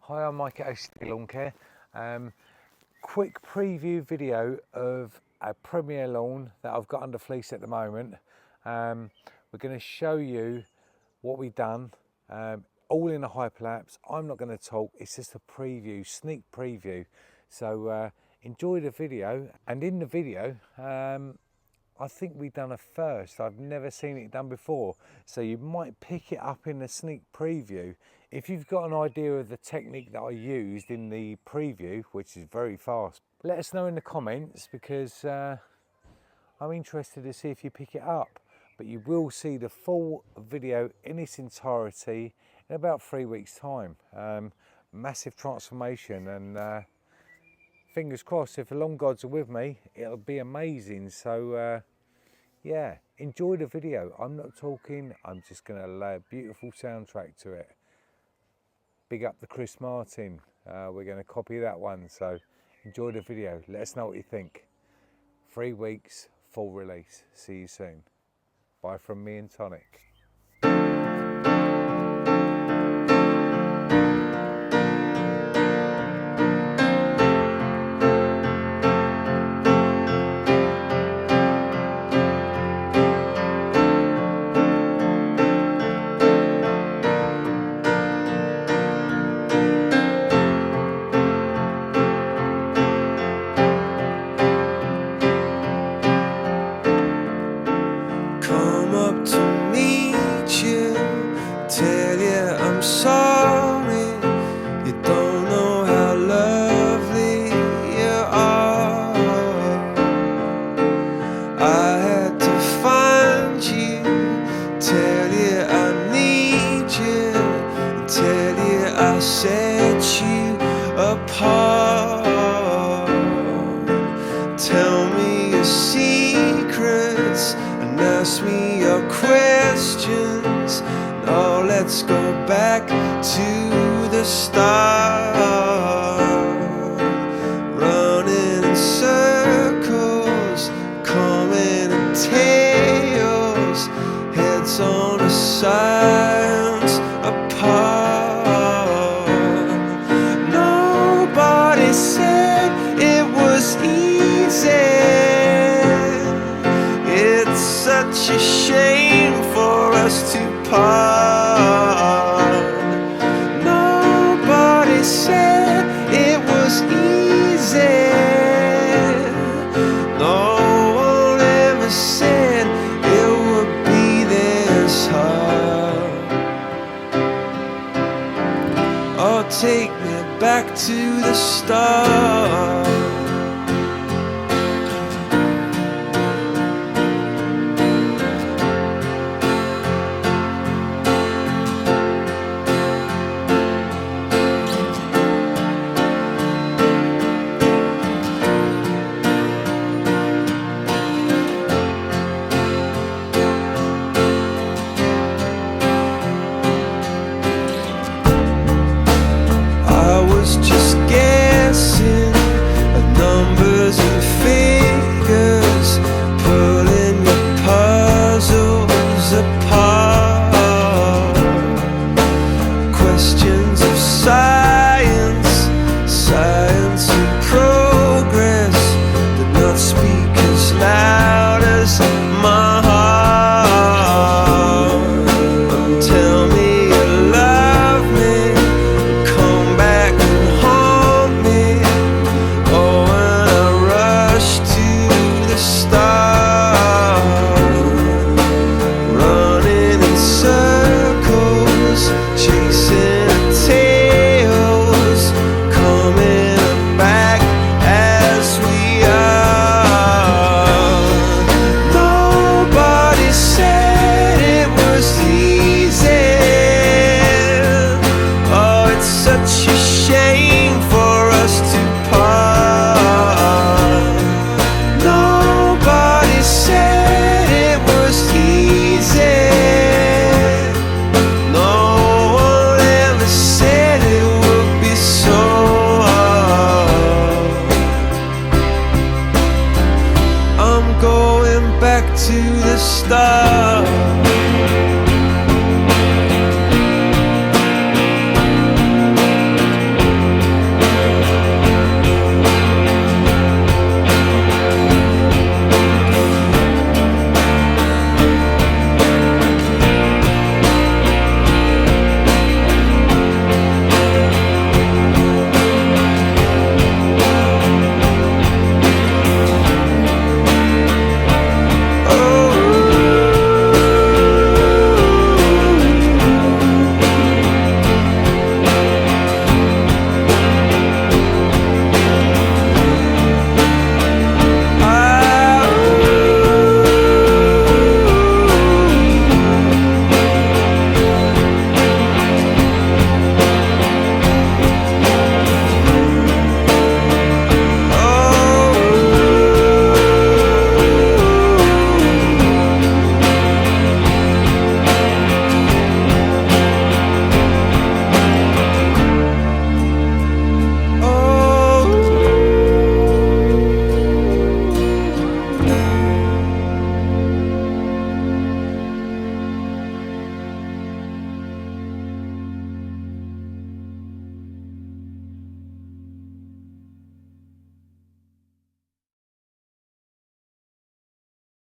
Hi, I'm Mike at Lawncare. Quick preview video of a premier lawn that I've got under fleece at the moment. We're going to show you what we've done, all in a hyperlapse. I'm not going to talk, it's just a preview, sneak preview. So enjoy the video, and in the video I think we've done a first. I've never seen it done before, so you might pick it up in the sneak preview. If you've got an idea of the technique that I used in the preview, which is very fast, let us know in the comments, because I'm interested to see if you pick it up. But you will see the full video in its entirety in about 3 weeks time. Massive transformation, and fingers crossed, if the lawn gods are with me, it'll be amazing. So yeah, enjoy the video. I'm not talking, I'm just going to lay a beautiful soundtrack to it. Big up the Chris Martin, we're going to copy that one. So enjoy the video, let us know what you think. 3 weeks, full release. See you soon. Bye from me and Tonic. Tell you I'm sorry, you don't know how lovely you are. I had to find you, tell you I need you, tell you I set you apart. Tell me your secrets and ask me your questions. Oh, let's go back to the start. Running in circles, coming in tails, heads on the sides apart. Nobody said it was easy. It's such a shame for us to part. Nobody said it was easy. No one ever said it would be this hard. Oh, take me back to the start. Just guessing at numbers and figures, pulling your puzzles apart. Questions of science, science and progress did not speak as loud as my heart. Tell me you love me, come back. Going back to the start.